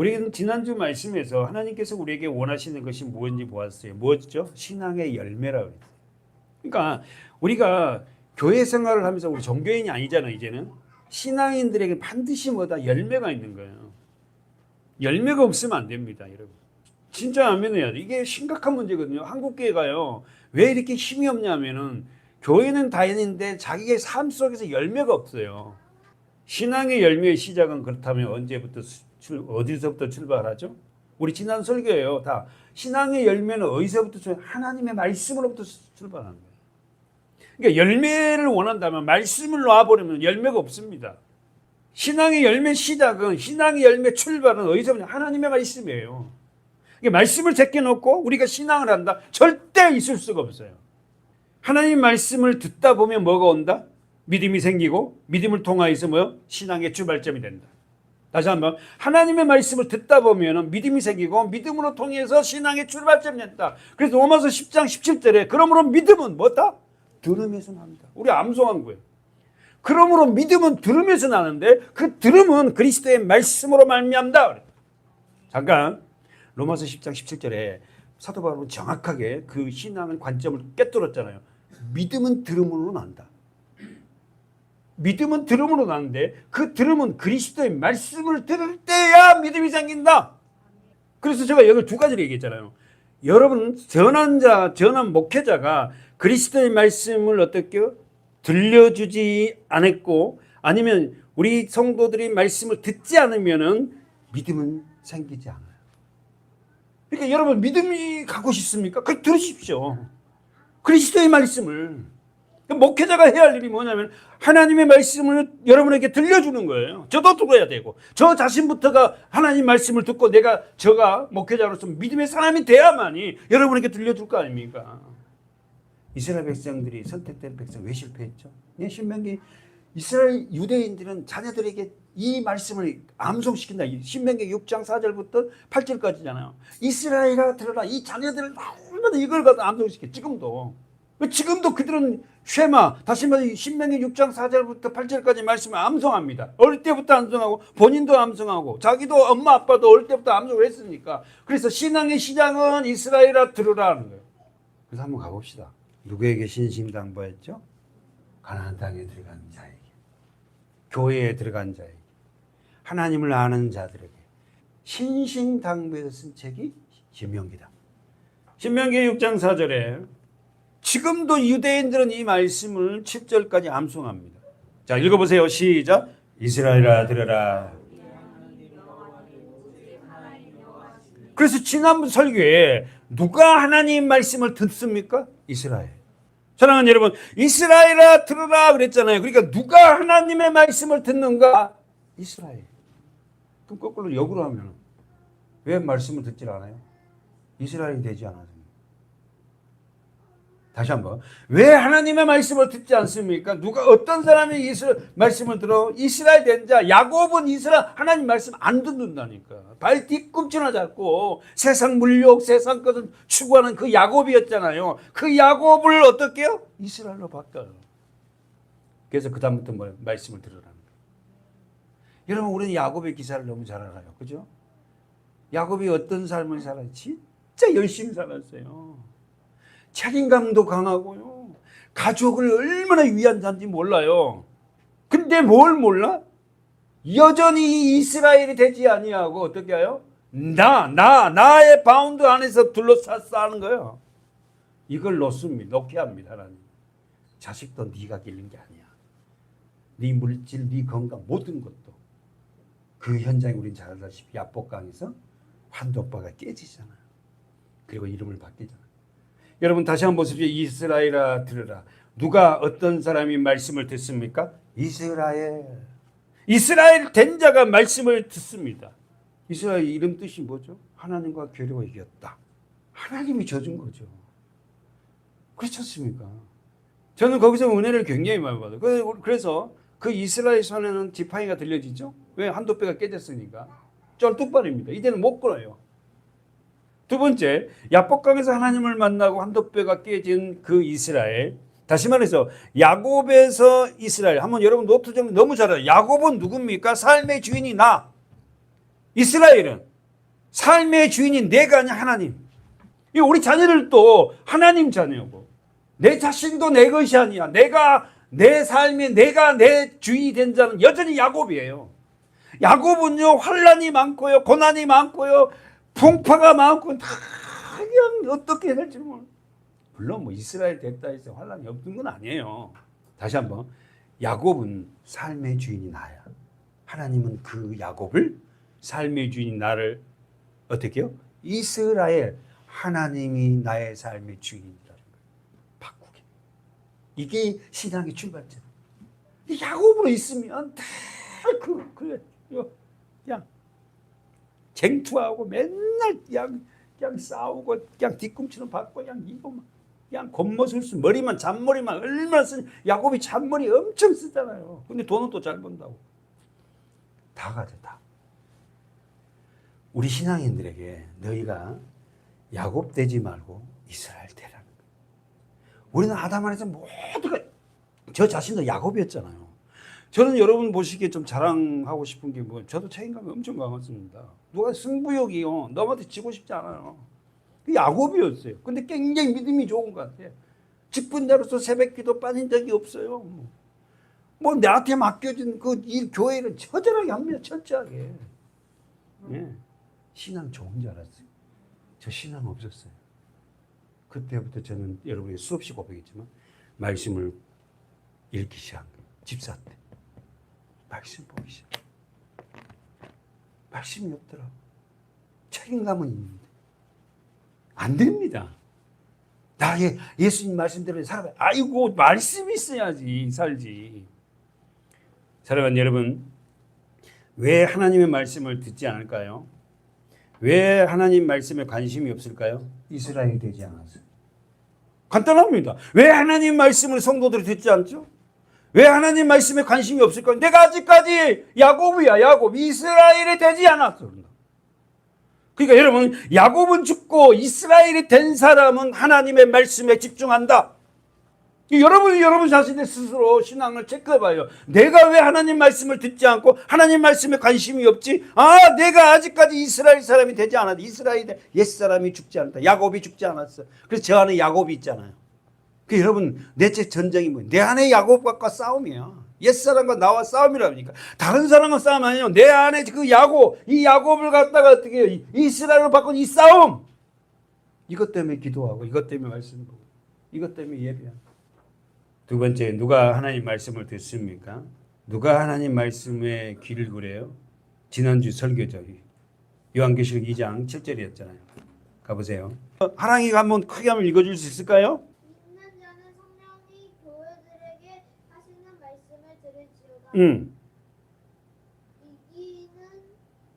우리는 지난주 말씀에서 하나님께서 우리에게 원하시는 것이 무엇인지 보았어요. 무엇이죠? 신앙의 열매라고 했어요. 그러니까 우리가 교회 생활을 하면서 우리 종교인이 아니잖아요. 이제는 신앙인들에게 반드시 뭐다 열매가 있는 거예요. 열매가 없으면 안 됩니다, 여러분. 진짜 아멘해야 돼. 이게 심각한 문제거든요. 한국 교회가요. 왜 이렇게 힘이 없냐면은 교회는 다행인데 자기의 삶 속에서 열매가 없어요. 신앙의 열매의 시작은 그렇다면 언제부터 어디서부터 출발하죠? 우리 지난 설교예요. 다 신앙의 열매는 어디서부터 하나님의 말씀으로부터 출발하는 거예요. 그러니까 열매를 원한다면 말씀을 놔버리면 열매가 없습니다. 신앙의 열매 시작은 신앙의 열매 출발은 어디서부터 하나님의 말씀이에요. 그러니까 말씀을 제껴놓고 우리가 신앙을 한다? 절대 있을 수가 없어요. 하나님 말씀을 듣다 보면 뭐가 온다? 믿음이 생기고 믿음을 통하여서 뭐요? 신앙의 출발점이 된다. 다시 한번 하나님의 말씀을 듣다 보면 믿음이 생기고 믿음으로 통해서 신앙의 출발점이 된다. 그래서 로마서 10장 17절에 그러므로 믿음은 뭐다? 들음에서 납니다. 우리 암송한 거예요. 그러므로 믿음은 들음에서 나는데 그 들음은 그리스도의 말씀으로 말미암다. 잠깐 로마서 10장 17절에 사도 바울은 정확하게 그 신앙의 관점을 깨뜨렸잖아요. 믿음은 들음으로 난다. 믿음은 들음으로 나는데 그 들음은 그리스도의 말씀을 들을 때야 믿음이 생긴다. 그래서 제가 여기 두 가지를 얘기했잖아요. 여러분 전한 목회자가 그리스도의 말씀을 어떻게 들려주지 않았고 아니면 우리 성도들이 말씀을 듣지 않으면은 믿음은 생기지 않아요. 그러니까 여러분 믿음이 갖고 싶습니까? 그 들으십시오. 그리스도의 말씀을. 목회자가 해야 할 일이 뭐냐면 하나님의 말씀을 여러분에게 들려주는 거예요. 저도 들어야 되고 저 자신부터가 하나님 말씀을 듣고 저가 목회자로서 믿음의 사람이 돼야만이 여러분에게 들려줄 거 아닙니까? 이스라엘 백성들이 선택된 백성 왜 실패했죠? 신명기 이스라엘 유대인들은 자녀들에게 이 말씀을 암송시킨다. 신명기 6장 4절부터 8절까지잖아요. 이스라엘아 들어라. 이 자녀들을 날마다 이걸 가지고 암송시켜. 지금도 그들은 쉐마, 다시 말해 신명기 6장 4절부터 8절까지 말씀을 암송합니다. 어릴 때부터 암송하고 본인도 암송하고 자기도 엄마 아빠도 어릴 때부터 암송을 했으니까. 그래서 신앙의 시작은 이스라엘아 들으라는 거예요. 그래서 한번 가봅시다. 누구에게 신심당부했죠? 가나안 땅에 들어간 자에게, 교회에 들어간 자에게, 하나님을 아는 자들에게 신심당부해서 쓴 책이 신명기다. 신명기 6장 4절에 지금도 유대인들은 이 말씀을 7절까지 암송합니다. 자, 읽어보세요. 시작. 이스라엘아 들으라. 그래서 지난번 설교에 누가 하나님 말씀을 듣습니까? 이스라엘. 사랑하는 여러분, 이스라엘아 들으라 그랬잖아요. 그러니까 누가 하나님의 말씀을 듣는가? 이스라엘. 그럼 거꾸로 역으로 하면 왜 말씀을 듣질 않아요? 이스라엘이 되지 않아서. 다시 한번. 왜 하나님의 말씀을 듣지 않습니까? 어떤 사람이 말씀을 들어? 이스라엘 된 자, 야곱은 하나님 말씀 안 듣는다니까. 발 뒤꿈치나 잡고 세상 물욕, 세상 것을 추구하는 그 야곱이었잖아요. 그 야곱을 어떻게 해요? 이스라엘로 바꿔요. 그래서 그다음부터 말씀을 들으라는 거예요. 여러분, 우리는 야곱의 기사를 너무 잘 알아요. 그죠? 야곱이 어떤 삶을 살아요? 진짜 열심히 살았어요. 책임감도 강하고요. 가족을 얼마나 위한 자인지 몰라요. 근데 뭘 몰라? 여전히 이스라엘이 되지 아니하고 어떻게 해요? 나의 바운드 안에서 둘러쌌어 하는 거예요. 이걸 놓게 합니다. 하나님. 자식도 네가 기른 게 아니야. 네 물질, 네 건강 모든 것도. 그 현장에 우린 잘 알다시피 야복강에서 환도바가 깨지잖아요. 그리고 이름을 바뀌잖아요. 여러분 다시 한번 보십시오. 이스라엘아 들으라. 누가 어떤 사람이 말씀을 듣습니까? 이스라엘 된 자가 말씀을 듣습니다. 이스라엘 이름 뜻이 뭐죠? 하나님과 교류가 이겼다. 하나님이 져준 거죠. 그렇지 않습니까? 저는 거기서 은혜를 굉장히 많이 받아요. 그래서 그 이스라엘 손에는 지팡이가 들려지죠? 왜? 한도뼈가 깨졌으니까. 쩔뚝발입니다. 이제는 못 걸어요. 두 번째, 야복강에서 하나님을 만나고 한도뼈가 깨진 그 이스라엘. 다시 말해서 야곱에서 이스라엘. 한번 여러분 노트 좀 너무 잘 알아요. 야곱은 누굽니까? 삶의 주인이 나. 이스라엘은 삶의 주인이 내가 아니야 하나님. 이 우리 자녀들도 하나님 자녀고 내 자신도 내 것이 아니야. 내가 내 삶에 내가 내 주인이 된 자는 여전히 야곱이에요. 야곱은요 환난이 많고요 고난이 많고요 풍파가 많고 다 그냥 어떻게 해야 될지 몰라. 물론 뭐 이스라엘 됐다 해서 환난이 없는 건 아니에요. 다시 한번 야곱은 삶의 주인이 나야. 하나님은 그 야곱을 삶의 주인인 나를 어떻게 해요? 이스라엘 하나님이 나의 삶의 주인이라는 걸 바꾸게. 이게 신앙의 출발점. 야곱으로 있으면 다 그냥 쟁투하고 맨날 그냥 싸우고 그냥 뒤꿈치는 받고 그냥 이거만 그냥 겉멋을 머리만 잔머리만 얼마나 쓰. 야곱이 잔머리 엄청 쓰잖아요. 근데 돈은 또 잘 번다고. 다 가져 다. 우리 신앙인들에게 너희가 야곱 되지 말고 이스라엘 되라는 거예요. 우리는 아담 안에서 모두가 저 자신도 야곱이었잖아요. 저는 여러분 보시기에 좀 자랑하고 싶은 게 뭐 저도 책임감이 엄청 강했습니다. 누가 승부욕이요 너한테 지고 싶지 않아요. 야곱이었어요. 근데 굉장히 믿음이 좋은 것 같아요. 직분자로서 새벽기도 빠진 적이 없어요. 뭐 나한테 맡겨진 그 이 교회를 처절하게 합니다. 철저하게. 예. 신앙 좋은 줄 알았어요. 저 신앙 없었어요. 그때부터 저는 여러분이 수없이 고백했지만 말씀을 읽기 시작한 거예요. 집사 때. 말씀 보기 시작. 말씀이 없더라. 책임감은 있는데. 안 됩니다. 나 예수님 말씀대로 살아봐요. 아이고 말씀이 있어야지 살지. 사랑하는 여러분, 왜 하나님의 말씀을 듣지 않을까요? 왜 하나님 말씀에 관심이 없을까요? 이스라엘이 되지 않았어요. 간단합니다. 왜 하나님 말씀을 성도들이 듣지 않죠? 왜 하나님 말씀에 관심이 없을까요? 내가 아직까지 야곱이야. 야곱. 이스라엘이 되지 않았어. 그러니까 여러분 야곱은 죽고 이스라엘이 된 사람은 하나님의 말씀에 집중한다. 여러분 자신의 스스로 신앙을 체크해봐요. 내가 왜 하나님 말씀을 듣지 않고 하나님 말씀에 관심이 없지? 아, 내가 아직까지 이스라엘 사람이 되지 않았다. 이스라엘의 옛사람이 죽지 않았다. 야곱이 죽지 않았어. 그래서 저 안에 야곱이 있잖아요. 여러분 내적 전쟁이 뭐예요? 내 안에 야곱과 싸움이야. 옛사람과 나와 싸움이라니까. 다른 사람과 싸움 아니에요. 내 안에 그 야곱, 이 야곱을 갖다가 어떻게 해요? 이스라엘로 바꾼 이 싸움. 이것 때문에 기도하고 이것 때문에 말씀 보고 이것 때문에 예배하고. 두 번째, 누가 하나님 말씀을 듣습니까? 누가 하나님 말씀에 귀를 기울여요? 지난주 설교죠. 요한계시록 2장 7절이었잖아요. 가보세요. 하랑이가 한번 크게 한번 읽어줄 수 있을까요? 믿는 자는 성령이 교회들에게 하시는 말씀을 들을지어다. 이기는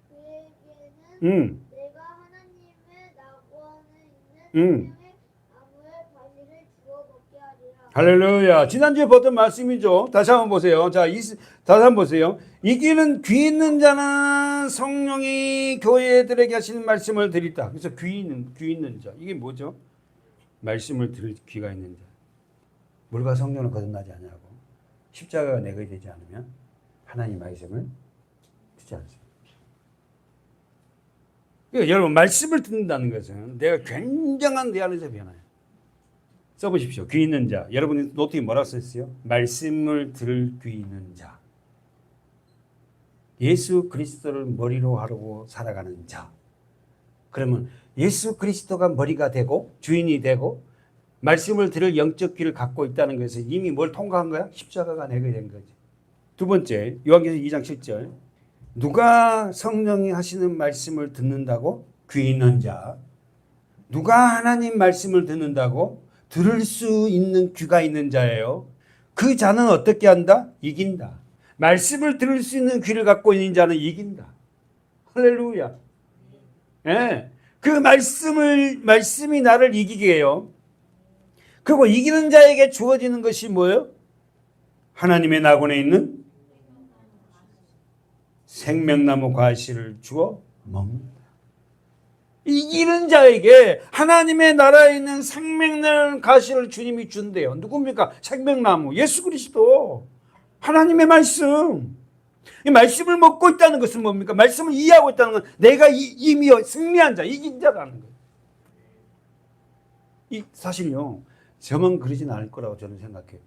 그에게는 내가 하나님의 낙원에 있는 생명의 나무의 과실을 주어 먹게 하리라. 할렐루야. 지난주에 봤던 말씀이죠. 다시 한번 보세요. 자, 다시 한번 보세요. 이기는 귀 있는 자는 성령이 교회들에게 하시는 말씀을 드리다. 그래서 귀 있는 자. 이게 뭐죠? 말씀을 들을 귀가 있는 자. 물과 성령을 거듭나지 않냐고. 십자가가 내 것이 되지 않으면 하나님 말씀을 듣지 않습니다. 그러니까 여러분 말씀을 듣는다는 것은 내가 굉장한 내 안에서 변화요. 써보십시오. 귀 있는 자. 여러분이 노트에 뭐라고 썼어요? 말씀을 들을 귀 있는 자. 예수 그리스도를 머리로 하려고 살아가는 자. 그러면 예수 그리스도가 머리가 되고 주인이 되고 말씀을 들을 영적 귀를 갖고 있다는 것은 이미 뭘 통과한 거야? 십자가가 내게 된 거지. 두 번째, 요한계시록 2장 7절. 누가 성령이 하시는 말씀을 듣는다고? 귀 있는 자. 누가 하나님 말씀을 듣는다고? 들을 수 있는 귀가 있는 자예요. 그 자는 어떻게 한다? 이긴다. 말씀을 들을 수 있는 귀를 갖고 있는 자는 이긴다. 할렐루야. 예. 그 말씀이 나를 이기게 해요. 그리고 이기는 자에게 주어지는 것이 뭐예요? 하나님의 낙원에 있는 생명나무 과실을 주어 먹는다. 이기는 자에게 하나님의 나라에 있는 생명나무 과실을 주님이 준대요. 누굽니까? 생명나무 예수 그리스도. 하나님의 말씀. 이 말씀을 먹고 있다는 것은 뭡니까? 말씀을 이해하고 있다는 건 내가 이미 승리한 자, 이긴 자라는 거예요. 이 사실요, 저만 그러진 않을 거라고 저는 생각해요.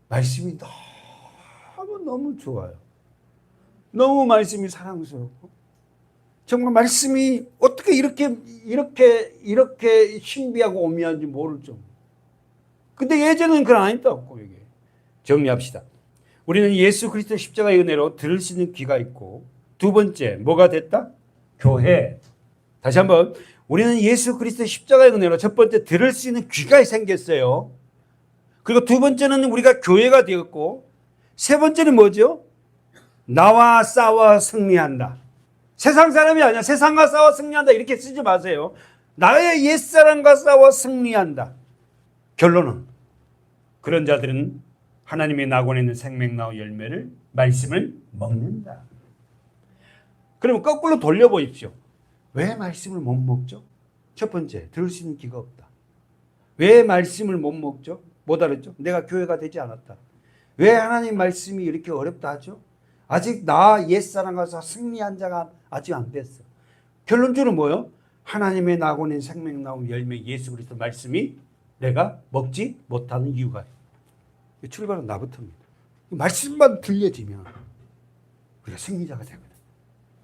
말씀이 너무 좋아요. 너무 말씀이 사랑스럽고, 정말 말씀이 어떻게 이렇게 신비하고 오묘한지 모를 정도. 근데 예전에는 그런 안 했다고. 이게 정리합시다. 우리는 예수 그리스도의 십자가의 은혜로 들을 수 있는 귀가 있고, 두 번째 뭐가 됐다? 교회. 다시 한번, 우리는 예수 그리스도의 십자가의 은혜로 첫 번째 들을 수 있는 귀가 생겼어요. 그리고 두 번째는 우리가 교회가 되었고, 세 번째는 뭐죠? 나와 싸워 승리한다. 세상 사람이 아니야. 세상과 싸워 승리한다 이렇게 쓰지 마세요. 나의 옛사람과 싸워 승리한다. 결론은 그런 자들은 하나님의 낙원에 있는 생명나무 열매를, 말씀을 먹는다. 그러면 거꾸로 돌려보십시오. 왜 말씀을 못 먹죠? 첫 번째, 들을 수 있는 귀가 없다. 왜 말씀을 못 먹죠? 못 알았죠? 내가 교회가 되지 않았다. 왜 하나님 말씀이 이렇게 어렵다 하죠? 아직 나 옛사람과 승리한 자가 아직 안 됐어. 결론적으로 뭐요? 하나님의 낙원인 생명나무 열매 예수 그리스도 말씀이 내가 먹지 못하는 이유가 출발은 나부터입니다. 말씀만 들려지면 우리가 승리자가 되거든.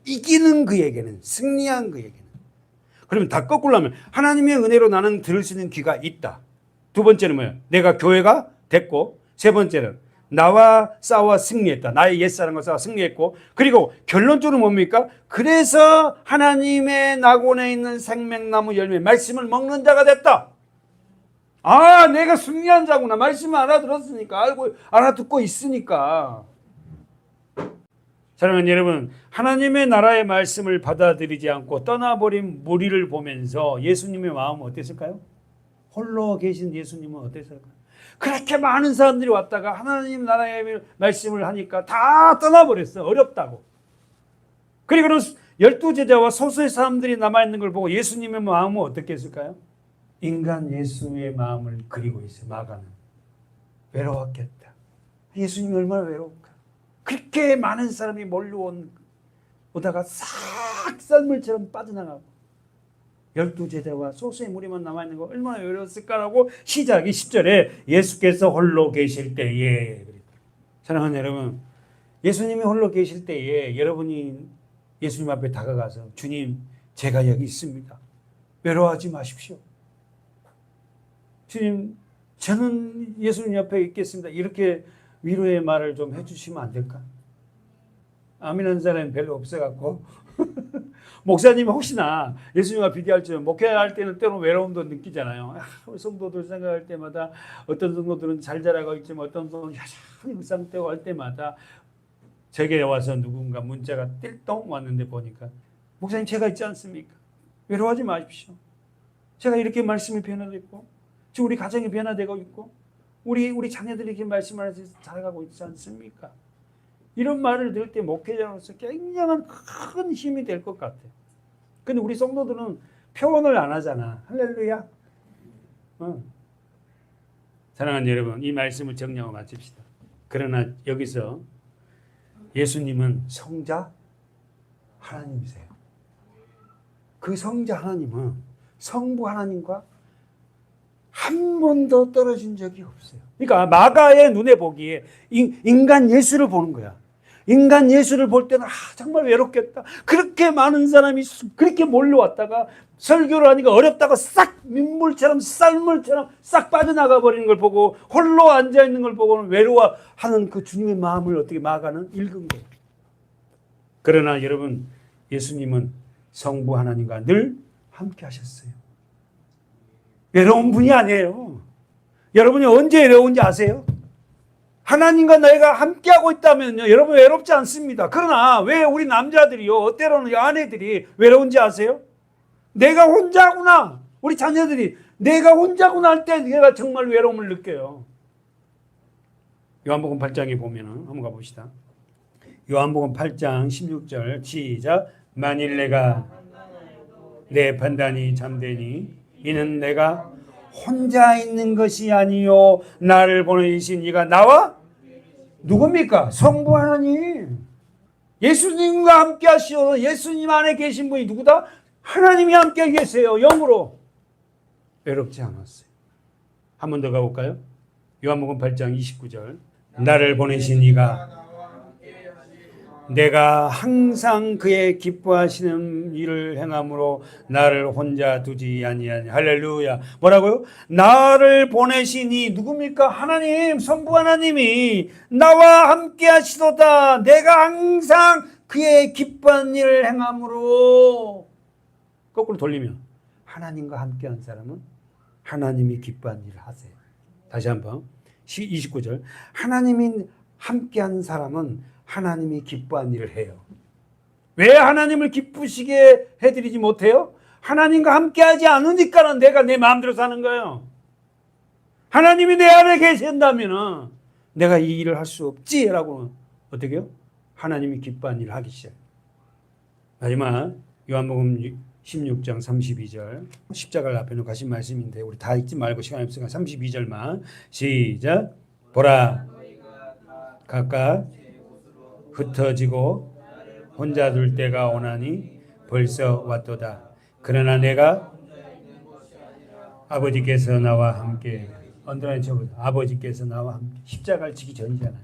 이기는 그에게는, 승리한 그에게는. 그러면 다 거꾸로 하면 하나님의 은혜로 나는 들을 수 있는 귀가 있다. 두 번째는 뭐예요? 내가 교회가 됐고, 세 번째는 나와 싸워 승리했다. 나의 옛사람과 싸워 승리했고, 그리고 결론적으로 뭡니까? 그래서 하나님의 낙원에 있는 생명나무 열매 말씀을 먹는 자가 됐다. 아, 내가 승리한 자구나. 말씀을 알아들었으니까, 알아듣고 있으니까. 사랑하는 여러분, 하나님의 나라의 말씀을 받아들이지 않고 떠나버린 무리를 보면서 예수님의 마음은 어땠을까요? 홀로 계신 예수님은 어땠을까요? 그렇게 많은 사람들이 왔다가 하나님 나라의 말씀을 하니까 다 떠나버렸어. 어렵다고. 그리고 12제자와 소수의 사람들이 남아있는 걸 보고 예수님의 마음은 어떻게 했을까요? 인간 예수의 마음을 그리고 있어요. 마가는. 외로웠겠다. 예수님이 얼마나 외로울까. 그렇게 많은 사람이 몰려오다가 싹 썰물처럼 빠져나가고 12제자와 소수의 무리만 남아있는 거 얼마나 외로웠을까라고 시작이 10절에 예수께서 홀로 계실 때에. 사랑하는 여러분, 예수님이 홀로 계실 때에 여러분이 예수님 앞에 다가가서 주님, 제가 여기 있습니다. 외로워하지 마십시오. 주님, 저는 예수님 옆에 있겠습니다. 이렇게 위로의 말을 좀 해주시면 안 될까? 아멘하는 사람이 별로 없어갖고 목사님 혹시나 예수님과 비교할지는 목회할 때는 때로 외로움도 느끼잖아요. 우리 성도들 생각할 때마다 어떤 성도들은 잘 자라고 있지만 어떤 성도는 여전히 그 상태고 할 때마다 제게 와서 누군가 문자가 띨똥 왔는데 보니까 목사님 제가 있지 않습니까? 외로워하지 마십시오. 제가 이렇게 말씀이 변화됐고 지금 우리 가정이 변화되고 있고 우리 자녀들이 이렇게 말씀을 해서 자라가고 있지 않습니까? 이런 말을 들을 때 목회자로서 굉장한 큰 힘이 될 것 같아요. 근데 우리 성도들은 표현을 안 하잖아. 할렐루야. 사랑하는 여러분, 이 말씀을 정리하고 마칩시다. 그러나 여기서 예수님은 성자 하나님이세요. 그 성자 하나님은 성부 하나님과 한 번도 떨어진 적이 없어요. 그러니까 마가의 눈에 보기에 인간 예수를 보는 거야. 인간 예수를 볼 때는 정말 외롭겠다. 그렇게 많은 사람이 그렇게 몰려왔다가 설교를 하니까 어렵다고 싹 민물처럼 쌀물처럼 싹 빠져나가 버리는 걸 보고 홀로 앉아있는 걸 보고는 외로워하는 그 주님의 마음을 어떻게 마가는 읽은 거예요. 그러나 여러분, 예수님은 성부 하나님과 늘 함께 하셨어요. 외로운 분이 아니에요. 여러분이 언제 외로운지 아세요? 하나님과 내가 함께하고 있다면요, 여러분 외롭지 않습니다. 그러나 왜 우리 남자들이요, 때로는 아내들이 외로운지 아세요? 내가 혼자구나. 우리 자녀들이 내가 혼자구나 할 때 내가 정말 외로움을 느껴요. 요한복음 8장에 보면은 한번 가봅시다. 요한복음 8장 16절 시작. 만일 내가 내 판단이 잠되니 이는 내가 혼자 있는 것이 아니요 나를 보내신 이가 나와 누굽니까? 성부 하나님. 예수님과 함께 하시오. 예수님 안에 계신 분이 누구다? 하나님이 함께 계세요. 영으로. 외롭지 않았어요. 한 번 더 가볼까요? 요한복음 8장 29절. 나를 보내신 이가 내가 항상 그의 기뻐하시는 일을 행함으로 나를 혼자 두지 아니하니. 할렐루야. 뭐라고요? 나를 보내시니 누굽니까? 하나님, 성부 하나님이 나와 함께 하시도다. 내가 항상 그의 기뻐하는 일을 행함으로. 거꾸로 돌리면 하나님과 함께한 사람은 하나님이 기뻐하는 일을 하세요. 다시 한번 29절. 하나님이 함께한 사람은 하나님이 기뻐한 일을 해요. 왜 하나님을 기쁘시게 해드리지 못해요? 하나님과 함께하지 않으니까는 내가 내 마음대로 사는 거예요. 하나님이 내 안에 계신다면 내가 이 일을 할 수 없지라고 어떻게 해요? 하나님이 기뻐한 일을 하기 시작해요. 마지막 요한복음 16장 32절. 십자가를 앞에 놓고 하신 말씀인데 우리 다 읽지 말고 시간이 없으니까 32절만 시작. 보라 각각 흩어지고 혼자 둘 때가 오나니 벌써 왔도다. 그러나 내가 아버지께서 나와 함께 언더라인 쳐보세요. 아버지께서 나와 함께. 십자가를 지기 전이잖아요.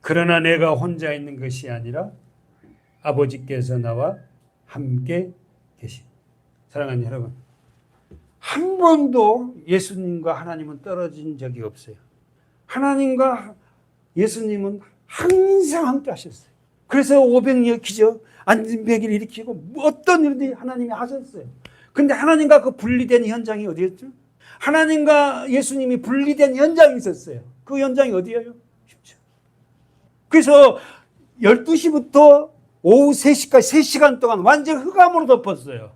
그러나 내가 혼자 있는 것이 아니라 아버지께서 나와 함께 계신. 사랑하는 여러분, 한 번도 예수님과 하나님은 떨어진 적이 없어요. 하나님과 예수님은 항상 함께 하셨어요. 그래서 500여 기적, 안진뱅이를 일으키고 어떤 일들이 하나님이 하셨어요. 근데 하나님과 그 분리된 현장이 어디였죠? 하나님과 예수님이 분리된 현장이 있었어요. 그 현장이 어디예요? 쉽죠. 그래서 12시부터 오후 3시까지 3시간 동안 완전 흑암으로 덮었어요.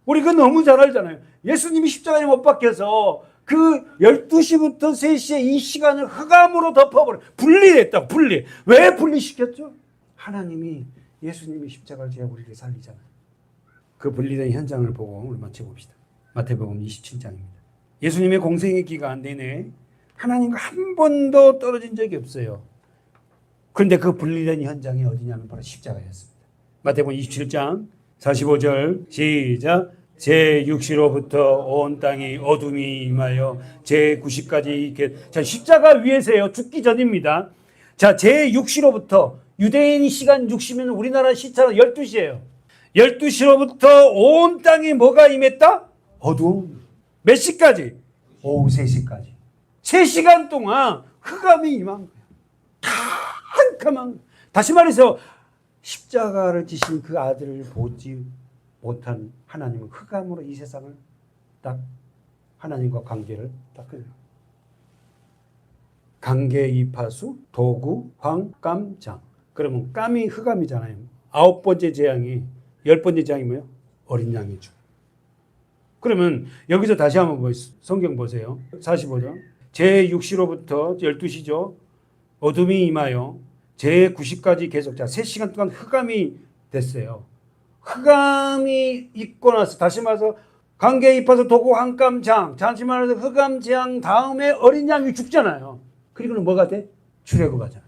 우리 그거 너무 잘 알잖아요. 예수님이 십자가에 못 박혀서 그 12시부터 3시에 이 시간을 흑암으로 덮어버려. 분리됐다. 분리. 왜 분리시켰죠? 하나님이 예수님이 십자가를 지어 우리를 살리잖아요. 그 분리된 현장을 보고 우리 맞춰봅시다. 마태복음 27장입니다. 예수님의 공생의 기간 내내 하나님과 한 번도 떨어진 적이 없어요. 그런데 그 분리된 현장이 어디냐면 바로 십자가였습니다. 마태복음 27장 45절 시작. 제6시로부터 온 땅이 어둠이 임하여 제9시까지. 자, 십자가 위에서요. 죽기 전입니다. 자, 제6시로부터 유대인 시간 6시면 우리나라 시차는 12시예요. 12시로부터 온 땅이 뭐가 임했다? 어두움. 몇 시까지? 오후 3시까지. 3시간 동안 흑암이 임한 거예요. 캄캄한. 다시 말해서 십자가를 지신 그 아들을 보지 못한 하나님은 흑암으로 이 세상을 딱 하나님과 관계를 딱 끊어요. 관계 이파수, 도구, 황, 감, 장. 그러면 깜이 흑암이잖아요. 9번째 재앙이 10번째 재앙이 뭐예요? 어린 양의 죽음. 그러면 여기서 다시 한번 성경 보세요. 45절. 제6시로부터 12시죠. 어둠이 임하여 제9시까지 계속. 자, 3시간 동안 흑암이 됐어요. 흑암이 있고 나서 다시 말해서 관계에 입혀서 도구 황감장. 다시 말해서 흑암장 다음에 어린 양이 죽잖아요. 그리고는 뭐가 돼? 출애굽 하잖아요.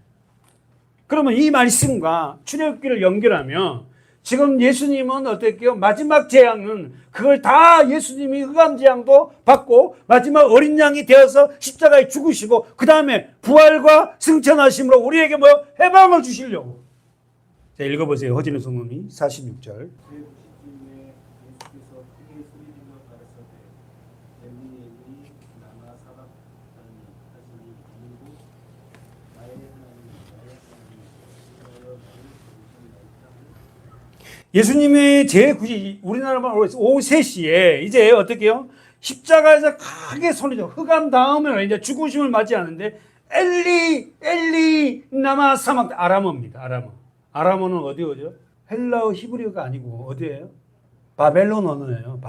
그러면 이 말씀과 출애굽기를 연결하면 지금 예수님은 어떻게요? 마지막 재앙은 그걸 다 예수님이 흑암 재앙도 받고 마지막 어린 양이 되어서 십자가에 죽으시고 그 다음에 부활과 승천하심으로 우리에게 뭐 해방을 주시려고. 자, 읽어보세요. 허진우 성모님 46절. 예수님의 제9시 우리나라 말로 오후 3시에 이제 어떻게 해요? 십자가에서 크게 소리죠. 흑암 다음에 이제 죽으심을 맞이하는데 엘리 나마 사막. 아람어입니다. 아람어는 어디 오죠? 헬라어 히브리어가 아니고 어디예요? 바벨론 언어예요.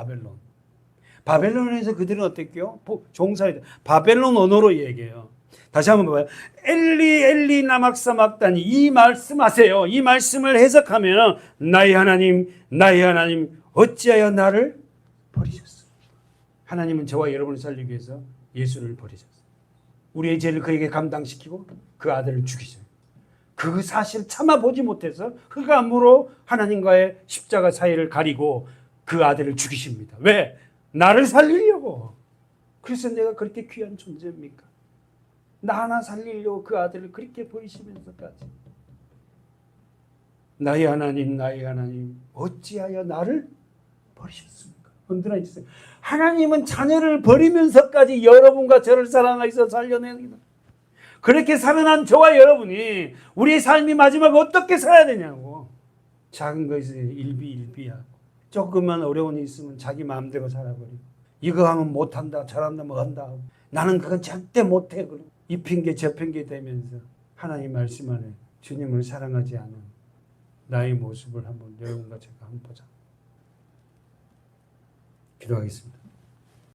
바벨론에서 그들은 어땠게요? 종살이 바벨론 언어로 얘기해요. 다시 한번 봐요. 엘리 나막사막다니. 이 말씀하세요. 이 말씀을 해석하면 나의 하나님 어찌하여 나를 버리셨어? 하나님은 저와 여러분을 살리기 위해서 예수를 버리셨어요. 우리의 죄를 그에게 감당시키고 그 아들을 죽이셨어요. 그 사실 참아보지 못해서 흑암으로 하나님과의 십자가 사이를 가리고 그 아들을 죽이십니다. 왜? 나를 살리려고. 그래서 내가 그렇게 귀한 존재입니까? 나 하나 살리려고 그 아들을 그렇게 보이시면서까지. 나의 하나님 어찌하여 나를 버리셨습니까? 언제나 있어요. 하나님은 자녀를 버리면서까지 여러분과 저를 사랑하셔서 살려냅니다. 그렇게 살아난 저와 여러분이 우리의 삶이 마지막 어떻게 살아야 되냐고. 작은 것에 일비일비하고 조금만 어려움이 있으면 자기 마음대로 살아버리고 이거 하면 못한다 저런다 뭐 한다 하고 나는 그건 절대 못해. 이 핑계 저 핑계 대면서 하나님 말씀 안에 주님을 사랑하지 않은 나의 모습을 한번 여러분과 제가 한번 보자. 기도하겠습니다.